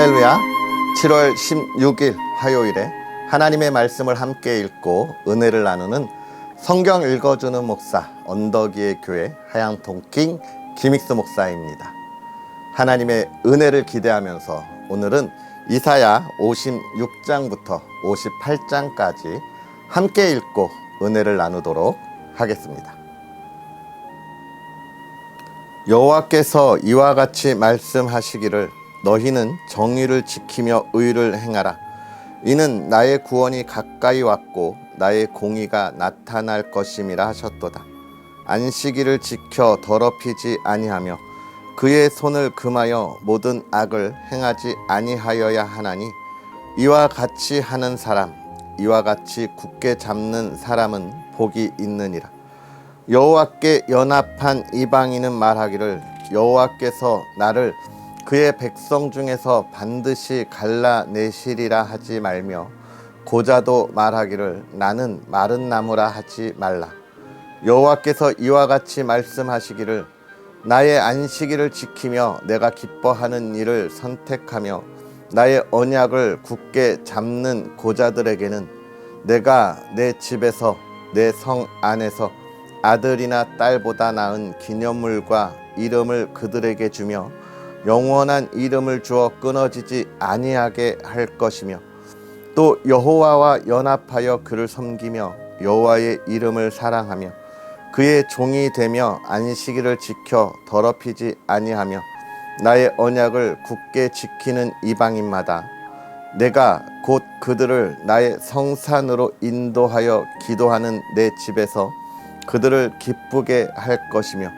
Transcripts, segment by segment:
할렐루야. 7월 16일 화요일에 하나님의 말씀을 함께 읽고 은혜를 나누는 성경 읽어주는 목사 언덕위의 교회 하양통킹 김익수 목사입니다. 하나님의 은혜를 기대하면서 오늘은 이사야 56장부터 58장까지 함께 읽고 은혜를 나누도록 하겠습니다. 여호와께서 이와 같이 말씀하시기를 너희는 정의를 지키며 의를 행하라. 이는 나의 구원이 가까이 왔고 나의 공의가 나타날 것임이라 하셨도다. 안식일을 지켜 더럽히지 아니하며 그의 손을 금하여 모든 악을 행하지 아니하여야 하나니 이와 같이 하는 사람, 이와 같이 굳게 잡는 사람은 복이 있느니라. 여호와께 연합한 이방인은 말하기를 여호와께서 나를 그의 백성 중에서 반드시 갈라내시리라 하지 말며 고자도 말하기를 나는 마른 나무라 하지 말라. 여호와께서 이와 같이 말씀하시기를 나의 안식일을 지키며 내가 기뻐하는 일을 선택하며 나의 언약을 굳게 잡는 고자들에게는 내가 내 집에서 내 성 안에서 아들이나 딸보다 나은 기념물과 이름을 그들에게 주며 영원한 이름을 주어 끊어지지 아니하게 할 것이며 또 여호와와 연합하여 그를 섬기며 여호와의 이름을 사랑하며 그의 종이 되며 안식일을 지켜 더럽히지 아니하며 나의 언약을 굳게 지키는 이방인마다 내가 곧 그들을 나의 성산으로 인도하여 기도하는 내 집에서 그들을 기쁘게 할 것이며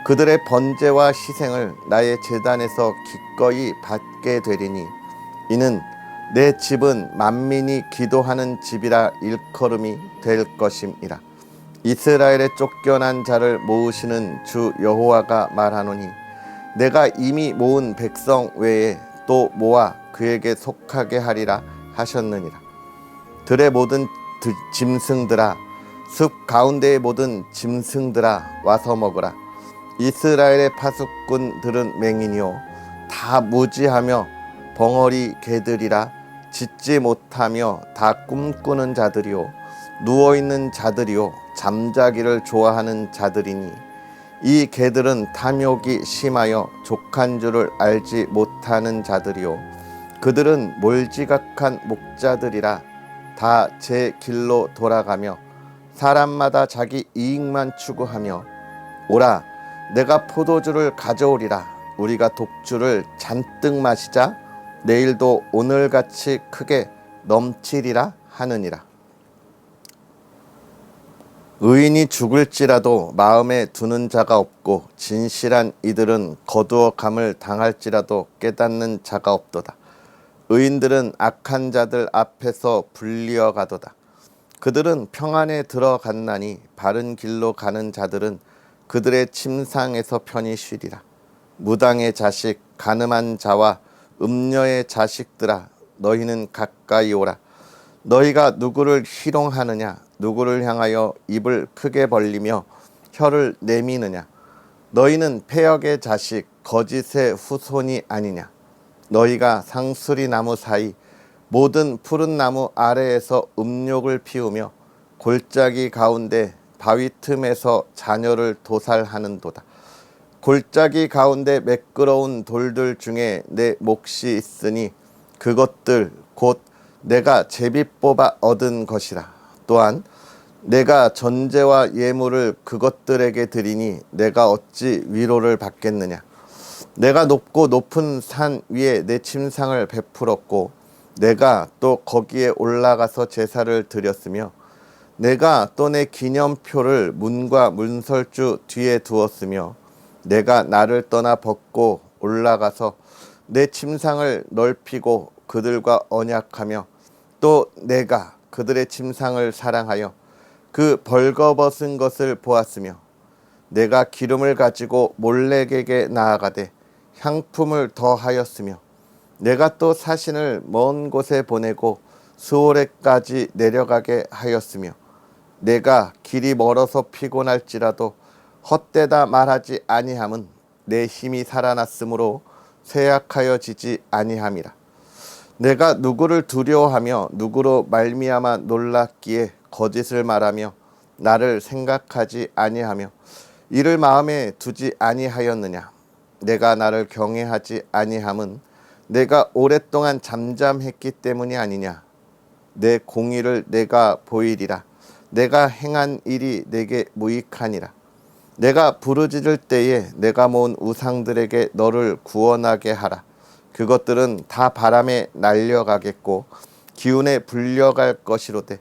그들의 번제와 희생을 나의 제단에서 기꺼이 받게 되리니 이는 내 집은 만민이 기도하는 집이라 일컬음이 될 것임이라. 이스라엘의 쫓겨난 자를 모으시는 주 여호와가 말하노니 내가 이미 모은 백성 외에 또 모아 그에게 속하게 하리라 하셨느니라. 들의 모든 짐승들아 숲 가운데의 모든 짐승들아 와서 먹으라. 이스라엘의 파수꾼들은 맹인이요 다 무지하며 벙어리 개들이라. 짖지 못하며 다 꿈꾸는 자들이요 누워있는 자들이요 잠자기를 좋아하는 자들이니 이 개들은 탐욕이 심하여 족한 줄을 알지 못하는 자들이요 그들은 몰지각한 목자들이라. 다 제 길로 돌아가며 사람마다 자기 이익만 추구하며 오라 내가 포도주를 가져오리라. 우리가 독주를 잔뜩 마시자. 내일도 오늘같이 크게 넘치리라 하느니라. 의인이 죽을지라도 마음에 두는 자가 없고 진실한 이들은 거두어감을 당할지라도 깨닫는 자가 없도다. 의인들은 악한 자들 앞에서 불리어 가도다. 그들은 평안에 들어갔나니 바른 길로 가는 자들은 그들의 침상에서 편히 쉬리라. 무당의 자식 간음한 자와 음녀의 자식들아 너희는 가까이 오라. 너희가 누구를 희롱하느냐 누구를 향하여 입을 크게 벌리며 혀를 내미느냐. 너희는 패역의 자식 거짓의 후손이 아니냐. 너희가 상수리 나무 사이 모든 푸른 나무 아래에서 음욕을 피우며 골짜기 가운데 바위 틈에서 자녀를 도살하는도다. 골짜기 가운데 매끄러운 돌들 중에 내 몫이 있으니 그것들 곧 내가 제비 뽑아 얻은 것이라. 또한 내가 전제와 예물을 그것들에게 드리니 내가 어찌 위로를 받겠느냐. 내가 높고 높은 산 위에 내 침상을 베풀었고 내가 또 거기에 올라가서 제사를 드렸으며 내가 또 내 기념표를 문과 문설주 뒤에 두었으며 내가 나를 떠나 벗고 올라가서 내 침상을 넓히고 그들과 언약하며 또 내가 그들의 침상을 사랑하여 그 벌거벗은 것을 보았으며 내가 기름을 가지고 몰렉에게 나아가되 향품을 더하였으며 내가 또 사신을 먼 곳에 보내고 스오레까지 내려가게 하였으며 내가 길이 멀어서 피곤할지라도 헛되다 말하지 아니함은 내 힘이 살아났으므로 쇠약하여지지 아니함이라. 내가 누구를 두려워하며 누구로 말미암아 놀랐기에 거짓을 말하며 나를 생각하지 아니하며 이를 마음에 두지 아니하였느냐. 내가 나를 경외하지 아니함은 내가 오랫동안 잠잠했기 때문이 아니냐. 내 공의를 내가 보이리라. 내가 행한 일이 내게 무익하니라. 내가 부르짖을 때에 내가 모은 우상들에게 너를 구원하게 하라. 그것들은 다 바람에 날려가겠고 기운에 불려갈 것이로되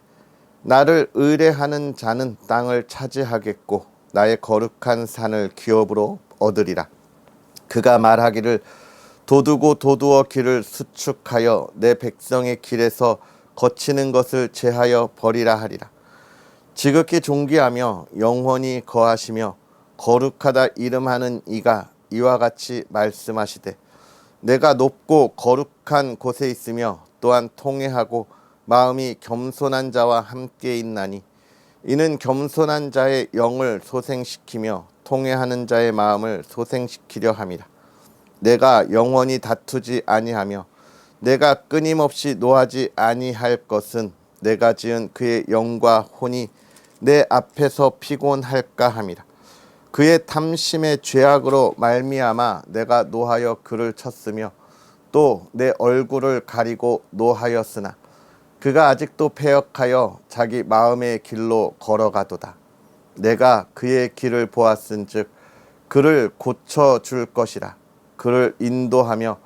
나를 의뢰하는 자는 땅을 차지하겠고 나의 거룩한 산을 기업으로 얻으리라. 그가 말하기를 도두고 도두어 길을 수축하여 내 백성의 길에서 거치는 것을 제하여 버리라 하리라. 지극히 존귀하며 영원히 거하시며 거룩하다 이름하는 이가 이와 같이 말씀하시되 내가 높고 거룩한 곳에 있으며 또한 통회하고 마음이 겸손한 자와 함께 있나니 이는 겸손한 자의 영을 소생시키며 통회하는 자의 마음을 소생시키려 함이라. 내가 영원히 다투지 아니하며 내가 끊임없이 노하지 아니할 것은 내가 지은 그의 영과 혼이 내 앞에서 피곤할까 함이라. 그의 탐심의 죄악으로 말미암아 내가 노하여 그를 쳤으며 또 내 얼굴을 가리고 노하였으나 그가 아직도 패역하여 자기 마음의 길로 걸어가도다. 내가 그의 길을 보았은즉 그를 고쳐줄 것이라. 그를 인도하며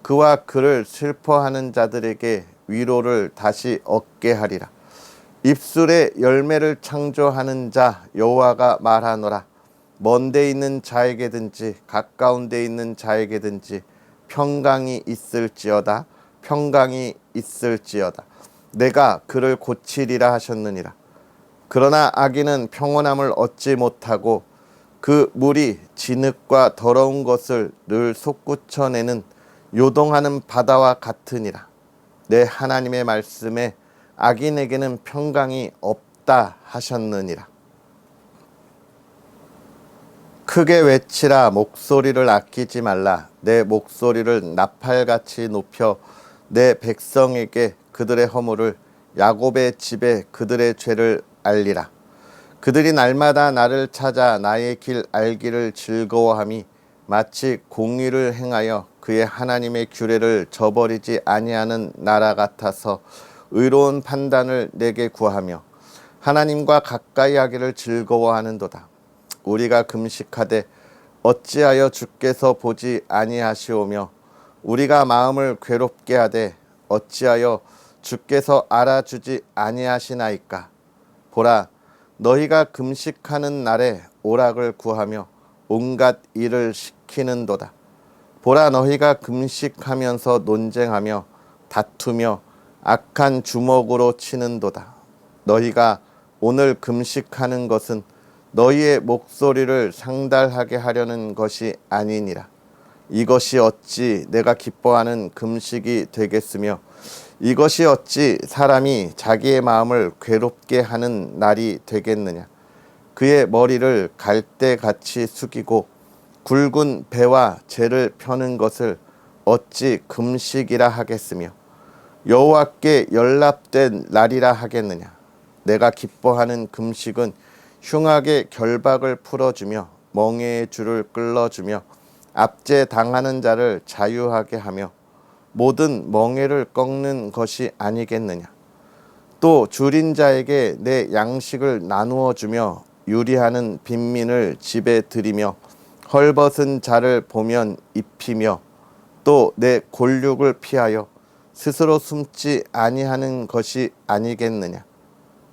그와 그를 슬퍼하는 자들에게 위로를 다시 얻게 하리라. 입술에 열매를 창조하는 자 여호와가 말하노라. 먼데 있는 자에게든지 가까운 데 있는 자에게든지 평강이 있을지어다. 평강이 있을지어다. 내가 그를 고치리라 하셨느니라. 그러나 악인은 평온함을 얻지 못하고 그 물이 진흙과 더러운 것을 늘 솟구쳐내는 요동하는 바다와 같으니라. 내 하나님의 말씀에 악인에게는 평강이 없다 하셨느니라. 크게 외치라. 목소리를 아끼지 말라. 내 목소리를 나팔같이 높여 내 백성에게 그들의 허물을 야곱의 집에 그들의 죄를 알리라. 그들이 날마다 나를 찾아 나의 길 알기를 즐거워함이 마치 공의를 행하여 그의 하나님의 규례를 저버리지 아니하는 나라 같아서 의로운 판단을 내게 구하며 하나님과 가까이 하기를 즐거워하는도다. 우리가 금식하되 어찌하여 주께서 보지 아니하시오며 우리가 마음을 괴롭게 하되 어찌하여 주께서 알아주지 아니하시나이까. 보라, 너희가 금식하는 날에 오락을 구하며 온갖 일을 시키는도다. 보라, 너희가 금식하면서 논쟁하며 다투며 악한 주먹으로 치는도다. 너희가 오늘 금식하는 것은 너희의 목소리를 상달하게 하려는 것이 아니니라. 이것이 어찌 내가 기뻐하는 금식이 되겠으며 이것이 어찌 사람이 자기의 마음을 괴롭게 하는 날이 되겠느냐. 그의 머리를 갈대같이 숙이고 굵은 배와 재를 펴는 것을 어찌 금식이라 하겠으며 여호와께 연락된 날이라 하겠느냐. 내가 기뻐하는 금식은 흉악의 결박을 풀어주며 멍에의 줄을 끌어주며 압제 당하는 자를 자유하게 하며 모든 멍에를 꺾는 것이 아니겠느냐. 또 줄인 자에게 내 양식을 나누어 주며 유리하는 빈민을 집에 들이며 헐벗은 자를 보면 입히며 또 내 골육을 피하여 스스로 숨지 아니하는 것이 아니겠느냐.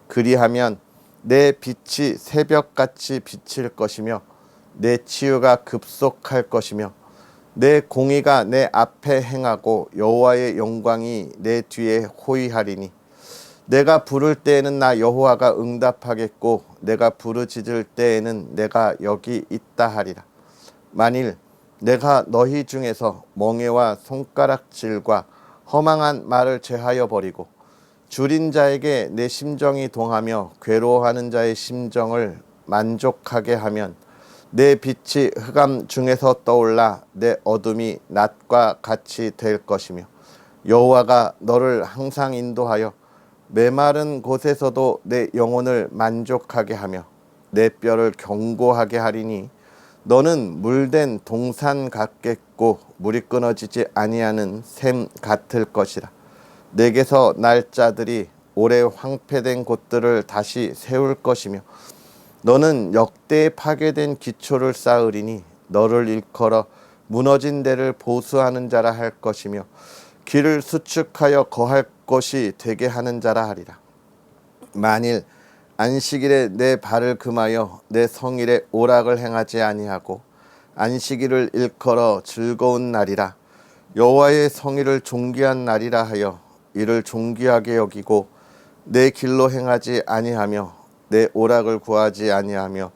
그리하면 내 빛이 새벽같이 비칠 것이며 내 치유가 급속할 것이며 내 공의가 내 앞에 행하고 여호와의 영광이 내 뒤에 호위하리니 내가 부를 때에는 나 여호와가 응답하겠고 내가 부르짖을 때에는 내가 여기 있다 하리라. 만일 내가 너희 중에서 멍에와 손가락질과 허망한 말을 제하여 버리고 줄인 자에게 내 심정이 동하며 괴로워하는 자의 심정을 만족하게 하면 내 빛이 흑암 중에서 떠올라 내 어둠이 낮과 같이 될 것이며 여호와가 너를 항상 인도하여 메마른 곳에서도 내 영혼을 만족하게 하며 내 뼈를 견고하게 하리니 너는 물된 동산 같겠고 물이 끊어지지 아니하는 샘 같을 것이라. 내게서 날 자들이 오래 황폐된 곳들을 다시 세울 것이며 너는 역대에 파괴된 기초를 쌓으리니 너를 일컬어 무너진 데를 보수하는 자라 할 것이며 길을 수축하여 거할 것이 되게 하는 자라 하리라. 만일 안식일에 내 발을 금하여 내 성일에 오락을 행하지 아니하고 안식일을 일컬어 즐거운 날이라 여호와의 성일을 존귀한 날이라 하여 이를 존귀하게 여기고 내 길로 행하지 아니하며 내 오락을 구하지 아니하며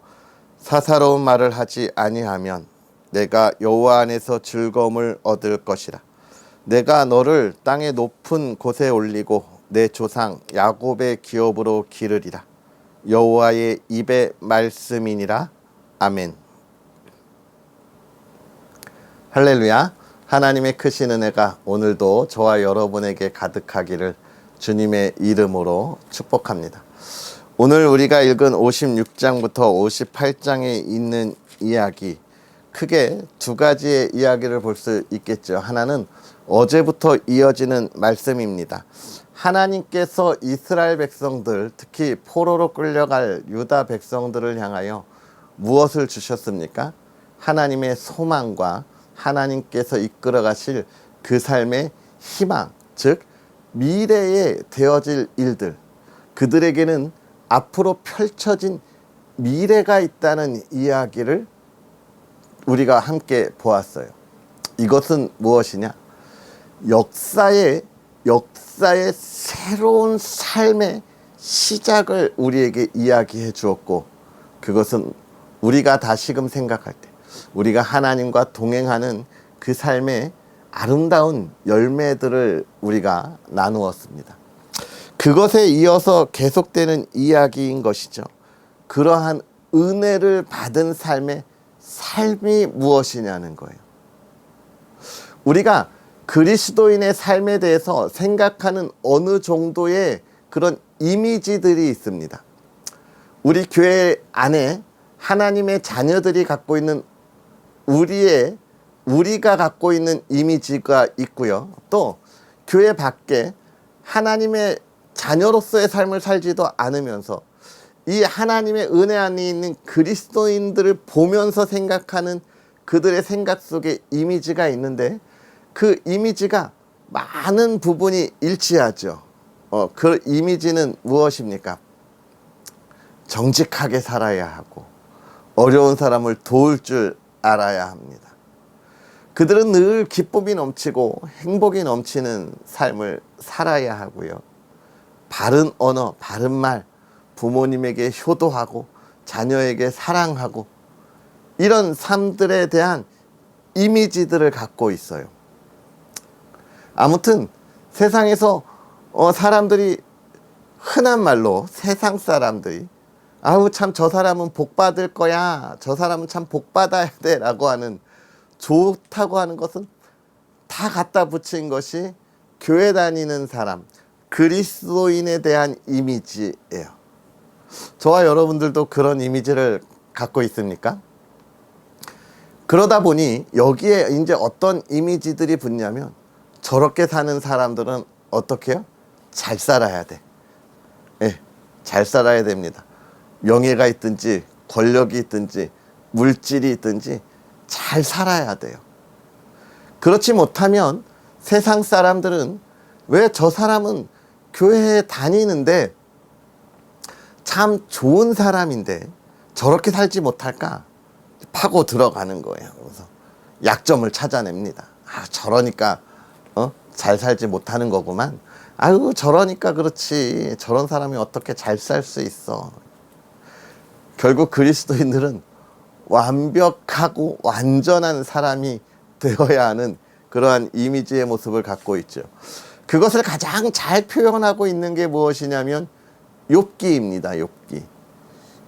사사로운 말을 하지 아니하면 내가 여호와 안에서 즐거움을 얻을 것이라. 내가 너를 땅의 높은 곳에 올리고 내 조상 야곱의 기업으로 기르리라. 여호와의 입의 말씀이니라. 아멘. 할렐루야. 하나님의 크신 은혜가 오늘도 저와 여러분에게 가득하기를 주님의 이름으로 축복합니다. 오늘 우리가 읽은 56장부터 58장에 있는 이야기, 크게 두 가지의 이야기를 볼 수 있겠죠. 하나는 어제부터 이어지는 말씀입니다. 하나님께서 이스라엘 백성들, 특히 포로로 끌려갈 유다 백성들을 향하여 무엇을 주셨습니까? 하나님의 소망과 하나님께서 이끌어 가실 그 삶의 희망, 즉 미래에 되어질 일들, 그들에게는 앞으로 펼쳐진 미래가 있다는 이야기를 우리가 함께 보았어요. 이것은 무엇이냐? 역사의 새로운 삶의 시작을 우리에게 이야기해 주었고, 그것은 우리가 다시금 생각할 때 우리가 하나님과 동행하는 그 삶의 아름다운 열매들을 우리가 나누었습니다. 그것에 이어서 계속되는 이야기인 것이죠. 그러한 은혜를 받은 삶이 무엇이냐는 거예요. 우리가 그리스도인의 삶에 대해서 생각하는 어느 정도의 그런 이미지들이 있습니다. 우리 교회 안에 하나님의 자녀들이 갖고 있는 우리가 갖고 있는 이미지가 있고요. 또 교회 밖에 하나님의 자녀로서의 삶을 살지도 않으면서 이 하나님의 은혜 안에 있는 그리스도인들을 보면서 생각하는 그들의 생각 속에 이미지가 있는데, 그 이미지가 많은 부분이 일치하죠. 그 이미지는 무엇입니까? 정직하게 살아야 하고 어려운 사람을 도울 줄 알아야 합니다. 그들은 늘 기쁨이 넘치고 행복이 넘치는 삶을 살아야 하고요. 바른 언어, 바른 말, 부모님에게 효도하고 자녀에게 사랑하고, 이런 삶들에 대한 이미지들을 갖고 있어요. 아무튼 세상에서 사람들이, 흔한 말로 세상 사람들이 아우 참 저 사람은 복 받을 거야, 저 사람은 참 복 받아야 돼 라고 하는, 좋다고 하는 것은 다 갖다 붙인 것이 교회 다니는 사람, 그리스도인에 대한 이미지예요. 저와 여러분들도 그런 이미지를 갖고 있습니까? 그러다 보니 여기에 이제 어떤 이미지들이 붙냐면, 저렇게 사는 사람들은 어떻게 해요? 잘 살아야 돼. 예, 잘 살아야 됩니다. 명예가 있든지 권력이 있든지 물질이 있든지 잘 살아야 돼요. 그렇지 못하면 세상 사람들은 왜 저 사람은 교회에 다니는데 참 좋은 사람인데 저렇게 살지 못할까? 파고 들어가는 거예요. 그래서 약점을 찾아냅니다. 저러니까 잘 살지 못하는 거구만. 아유 저러니까 그렇지, 저런 사람이 어떻게 잘 살 수 있어. 결국 그리스도인들은 완벽하고 완전한 사람이 되어야 하는 그러한 이미지의 모습을 갖고 있죠. 그것을 가장 잘 표현하고 있는 게 무엇이냐면 욥기입니다. 욥기.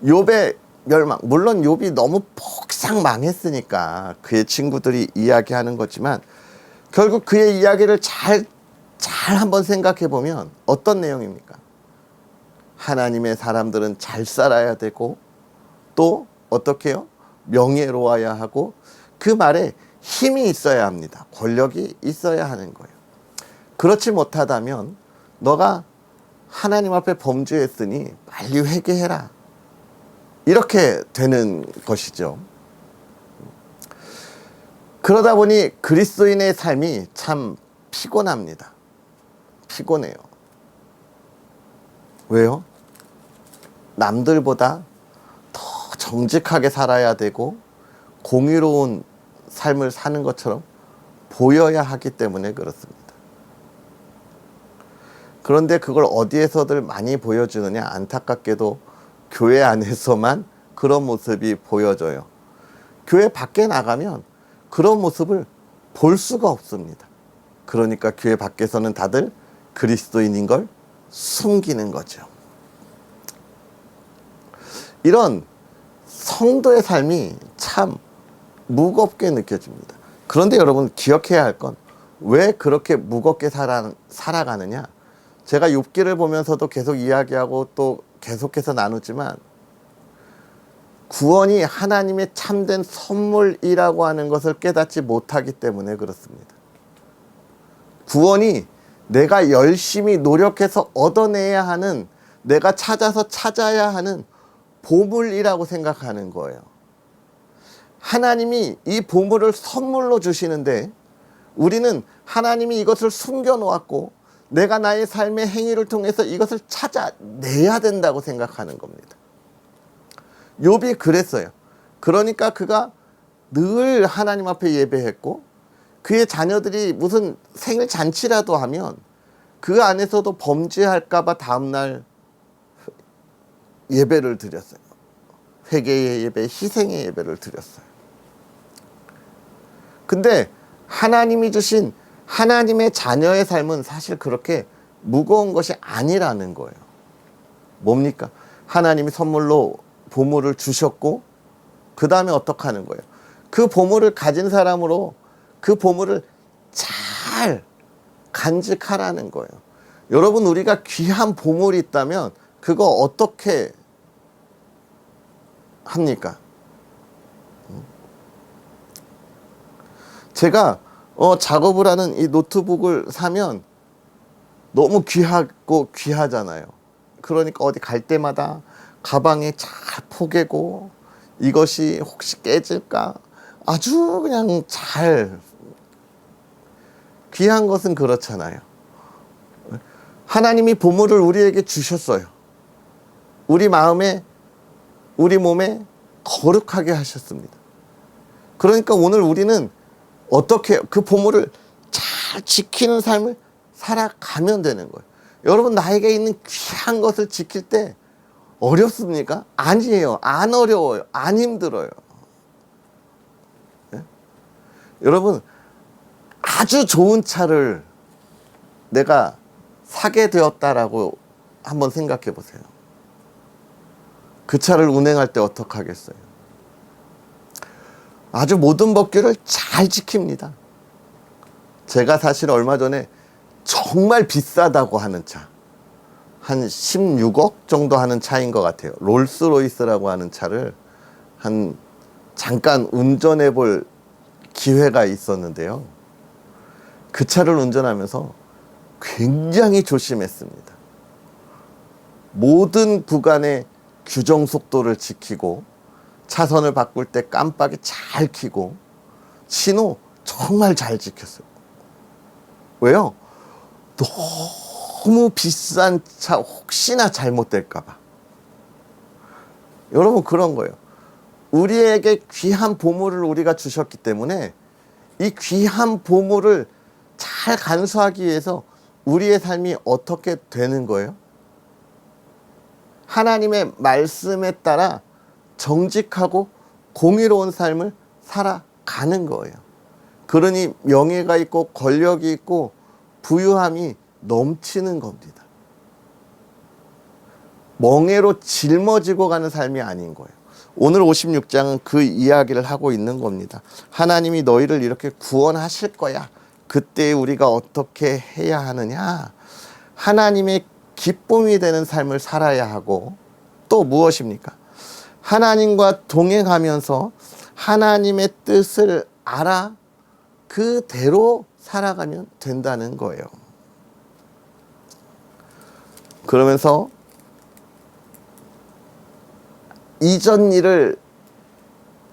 욥의 멸망. 물론 욥이 너무 폭삭 망했으니까 그의 친구들이 이야기하는 거지만 결국 그의 이야기를 잘 한번 생각해 보면 어떤 내용입니까? 하나님의 사람들은 잘 살아야 되고 또 어떻게 해요? 명예로워야 하고 그 말에 힘이 있어야 합니다. 권력이 있어야 하는 거예요. 그렇지 못하다면 너가 하나님 앞에 범죄했으니 빨리 회개해라. 이렇게 되는 것이죠. 그러다 보니 그리스도인의 삶이 참 피곤합니다. 피곤해요. 왜요? 남들보다 더 정직하게 살아야 되고 공의로운 삶을 사는 것처럼 보여야 하기 때문에 그렇습니다. 그런데 그걸 어디에서들 많이 보여주느냐? 안타깝게도 교회 안에서만 그런 모습이 보여져요. 교회 밖에 나가면 그런 모습을 볼 수가 없습니다. 그러니까 교회 밖에서는 다들 그리스도인인 걸 숨기는 거죠. 이런 성도의 삶이 참 무겁게 느껴집니다. 그런데 여러분 기억해야 할 건 왜 그렇게 무겁게 살아가느냐? 제가 욥기를 보면서도 계속 이야기하고 또 계속해서 나누지만 구원이 하나님의 참된 선물이라고 하는 것을 깨닫지 못하기 때문에 그렇습니다. 구원이 내가 열심히 노력해서 얻어내야 하는, 내가 찾아야 하는 보물이라고 생각하는 거예요. 하나님이 이 보물을 선물로 주시는데 우리는 하나님이 이것을 숨겨놓았고 내가 나의 삶의 행위를 통해서 이것을 찾아내야 된다고 생각하는 겁니다. 욥이 그랬어요. 그러니까 그가 늘 하나님 앞에 예배했고 그의 자녀들이 무슨 생일 잔치라도 하면 그 안에서도 범죄할까 봐 다음날 예배를 드렸어요. 회개의 예배, 희생의 예배를 드렸어요. 근데 하나님이 주신 하나님의 자녀의 삶은 사실 그렇게 무거운 것이 아니라는 거예요. 뭡니까? 하나님이 선물로 보물을 주셨고 그 다음에 어떻게 하는 거예요? 그 보물을 가진 사람으로 그 보물을 잘 간직하라는 거예요. 여러분, 우리가 귀한 보물이 있다면 그거 어떻게 합니까? 제가 작업을 하는 이 노트북을 사면 너무 귀하고 귀하잖아요. 그러니까 어디 갈 때마다 가방에 잘 포개고 이것이 혹시 깨질까 아주 그냥 잘, 귀한 것은 그렇잖아요. 하나님이 보물을 우리에게 주셨어요. 우리 마음에, 우리 몸에 거룩하게 하셨습니다. 그러니까 오늘 우리는 어떻게 그 보물을 잘 지키는 삶을 살아가면 되는 거예요. 여러분, 나에게 있는 귀한 것을 지킬 때 어렵습니까? 아니에요. 안 어려워요. 안 힘들어요. 네? 여러분, 아주 좋은 차를 내가 사게 되었다라고 한번 생각해 보세요. 그 차를 운행할 때 어떻게 하겠어요? 아주 모든 법규를 잘 지킵니다. 제가 사실 얼마 전에 정말 비싸다고 하는 차, 한 16억 정도 하는 차인 것 같아요. 롤스로이스라고 하는 차를 잠깐 운전해 볼 기회가 있었는데요. 그 차를 운전하면서 굉장히 조심했습니다. 모든 구간의 규정 속도를 지키고 차선을 바꿀 때 깜빡이 잘 켜고 신호 정말 잘 지켰어요. 왜요? 너무 비싼 차 혹시나 잘못될까 봐. 여러분, 그런 거예요. 우리에게 귀한 보물을 우리가 주셨기 때문에 이 귀한 보물을 잘 간수하기 위해서 우리의 삶이 어떻게 되는 거예요? 하나님의 말씀에 따라 정직하고 공의로운 삶을 살아가는 거예요. 그러니 명예가 있고 권력이 있고 부유함이 넘치는 겁니다. 멍해로 짊어지고 가는 삶이 아닌 거예요. 오늘 56장은 그 이야기를 하고 있는 겁니다. 하나님이 너희를 이렇게 구원하실 거야. 그때 우리가 어떻게 해야 하느냐? 하나님의 기쁨이 되는 삶을 살아야 하고, 또 무엇입니까? 하나님과 동행하면서 하나님의 뜻을 알아 그대로 살아가면 된다는 거예요. 그러면서 이전 일을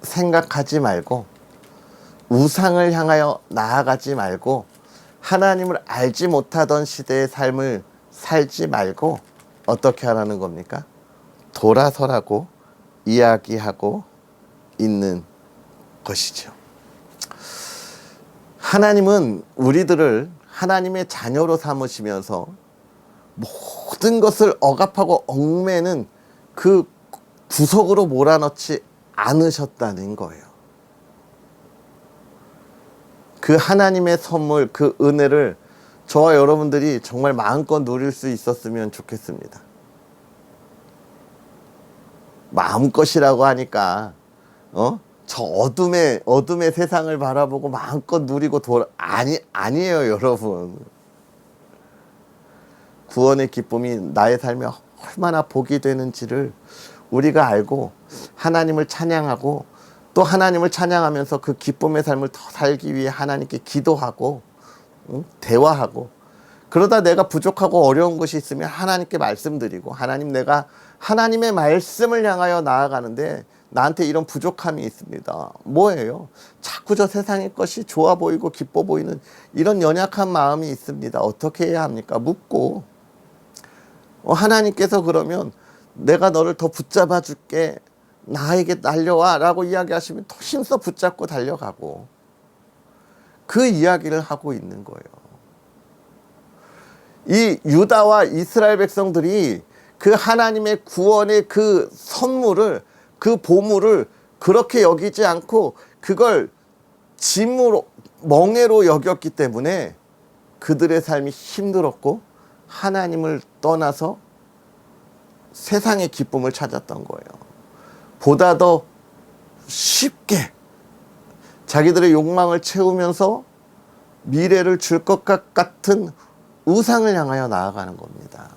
생각하지 말고 우상을 향하여 나아가지 말고 하나님을 알지 못하던 시대의 삶을 살지 말고 어떻게 하라는 겁니까? 돌아서라고 이야기하고 있는 것이죠. 하나님은 우리들을 하나님의 자녀로 삼으시면서 모든 것을 억압하고 얽매는 그 구석으로 몰아넣지 않으셨다는 거예요. 그 하나님의 선물, 그 은혜를 저와 여러분들이 정말 마음껏 누릴 수 있었으면 좋겠습니다. 마음껏이라고 하니까 저 어둠의 세상을 바라보고 마음껏 누리고 아니에요, 여러분. 구원의 기쁨이 나의 삶에 얼마나 복이 되는지를 우리가 알고 하나님을 찬양하고 또 하나님을 찬양하면서 그 기쁨의 삶을 더 살기 위해 하나님께 기도하고 대화하고, 그러다 내가 부족하고 어려운 것이 있으면 하나님께 말씀드리고, 하나님, 내가 하나님의 말씀을 향하여 나아가는데 나한테 이런 부족함이 있습니다. 뭐예요? 자꾸 저 세상의 것이 좋아 보이고 기뻐 보이는 이런 연약한 마음이 있습니다. 어떻게 해야 합니까? 묻고, 하나님께서 그러면 내가 너를 더 붙잡아 줄게, 나에게 달려와 라고 이야기하시면 더 힘써 붙잡고 달려가고, 그 이야기를 하고 있는 거예요. 이 유다와 이스라엘 백성들이 그 하나님의 구원의 그 선물을, 그 보물을 그렇게 여기지 않고 그걸 짐으로, 멍해로 여겼기 때문에 그들의 삶이 힘들었고 하나님을 떠나서 세상의 기쁨을 찾았던 거예요. 보다 더 쉽게 자기들의 욕망을 채우면서 미래를 줄 것 같은 우상을 향하여 나아가는 겁니다.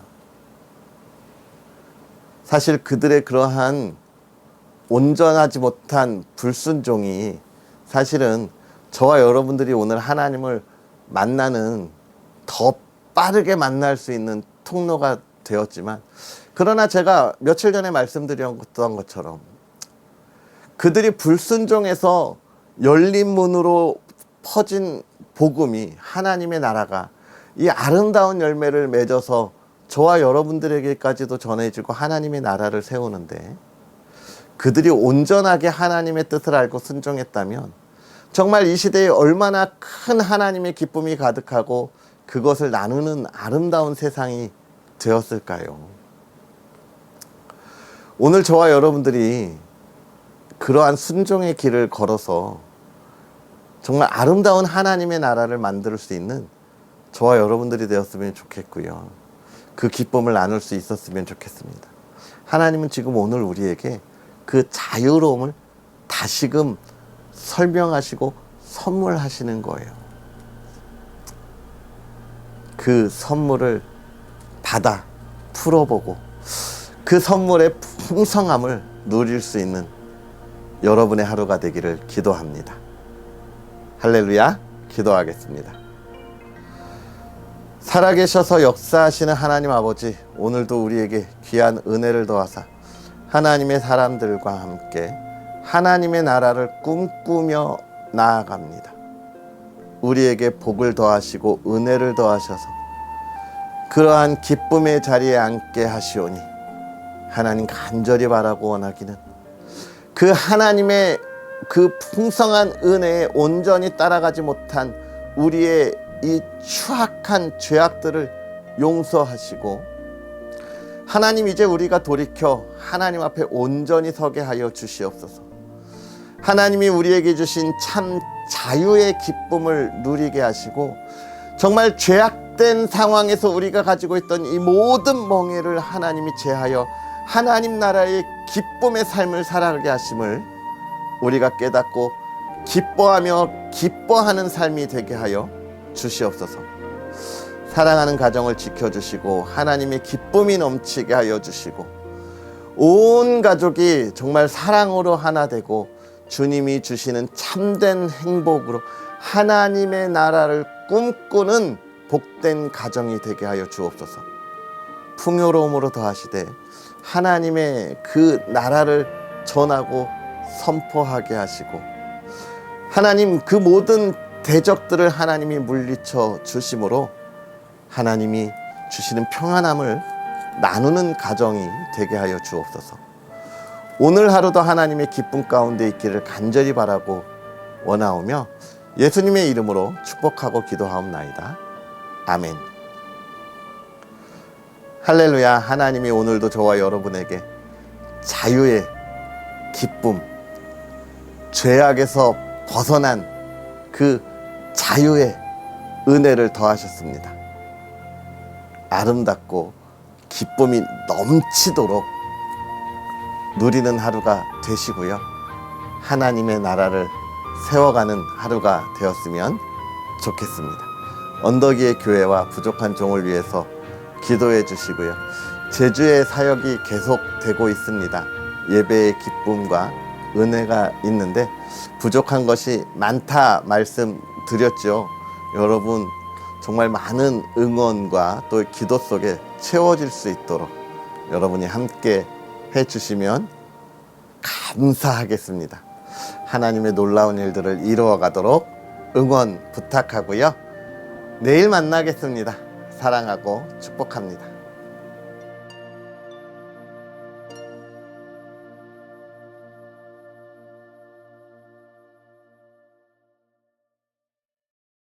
사실 그들의 그러한 온전하지 못한 불순종이 사실은 저와 여러분들이 오늘 하나님을 만나는, 더 빠르게 만날 수 있는 통로가 되었지만, 그러나 제가 며칠 전에 말씀드렸던 것처럼 그들이 불순종해서 열린 문으로 퍼진 복음이, 하나님의 나라가 이 아름다운 열매를 맺어서 저와 여러분들에게까지도 전해지고 하나님의 나라를 세우는데, 그들이 온전하게 하나님의 뜻을 알고 순종했다면 정말 이 시대에 얼마나 큰 하나님의 기쁨이 가득하고 그것을 나누는 아름다운 세상이 되었을까요? 오늘 저와 여러분들이 그러한 순종의 길을 걸어서 정말 아름다운 하나님의 나라를 만들 수 있는 저와 여러분들이 되었으면 좋겠고요. 그 기쁨을 나눌 수 있었으면 좋겠습니다. 하나님은 지금 오늘 우리에게 그 자유로움을 다시금 설명하시고 선물하시는 거예요. 그 선물을 받아 풀어보고 그 선물의 풍성함을 누릴 수 있는 여러분의 하루가 되기를 기도합니다. 할렐루야. 기도하겠습니다. 살아계셔서 역사하시는 하나님 아버지, 오늘도 우리에게 귀한 은혜를 더하사 하나님의 사람들과 함께 하나님의 나라를 꿈꾸며 나아갑니다. 우리에게 복을 더하시고 은혜를 더하셔서 그러한 기쁨의 자리에 앉게 하시오니 하나님 간절히 바라고 원하기는 그 하나님의 그 풍성한 은혜에 온전히 따라가지 못한 우리의 이 추악한 죄악들을 용서하시고, 하나님, 이제 우리가 돌이켜 하나님 앞에 온전히 서게 하여 주시옵소서. 하나님이 우리에게 주신 참 자유의 기쁨을 누리게 하시고, 정말 죄악된 상황에서 우리가 가지고 있던 이 모든 멍에를 하나님이 제하여 하나님 나라의 기쁨의 삶을 살아가게 하심을 우리가 깨닫고 기뻐하며 기뻐하는 삶이 되게 하여 주시옵소서. 사랑하는 가정을 지켜주시고 하나님의 기쁨이 넘치게 하여 주시고 온 가족이 정말 사랑으로 하나 되고 주님이 주시는 참된 행복으로 하나님의 나라를 꿈꾸는 복된 가정이 되게 하여 주옵소서. 풍요로움으로 더하시되 하나님의 그 나라를 전하고 선포하게 하시고 하나님 그 모든 대적들을 하나님이 물리쳐 주심으로 하나님이 주시는 평안함을 나누는 가정이 되게 하여 주옵소서. 오늘 하루도 하나님의 기쁨 가운데 있기를 간절히 바라고 원하오며 예수님의 이름으로 축복하고 기도하옵나이다. 아멘. 할렐루야. 하나님이 오늘도 저와 여러분에게 자유의 기쁨, 죄악에서 벗어난 그 자유의 은혜를 더하셨습니다. 아름답고 기쁨이 넘치도록 누리는 하루가 되시고요. 하나님의 나라를 세워가는 하루가 되었으면 좋겠습니다. 언덕위의 교회와 부족한 종을 위해서 기도해 주시고요. 제주의 사역이 계속되고 있습니다. 예배의 기쁨과 은혜가 있는데 부족한 것이 많다 말씀드렸죠. 여러분 정말 많은 응원과 또 기도 속에 채워질 수 있도록 여러분이 함께 해주시면 감사하겠습니다. 하나님의 놀라운 일들을 이루어가도록 응원 부탁하고요. 내일 만나겠습니다. 사랑하고 축복합니다.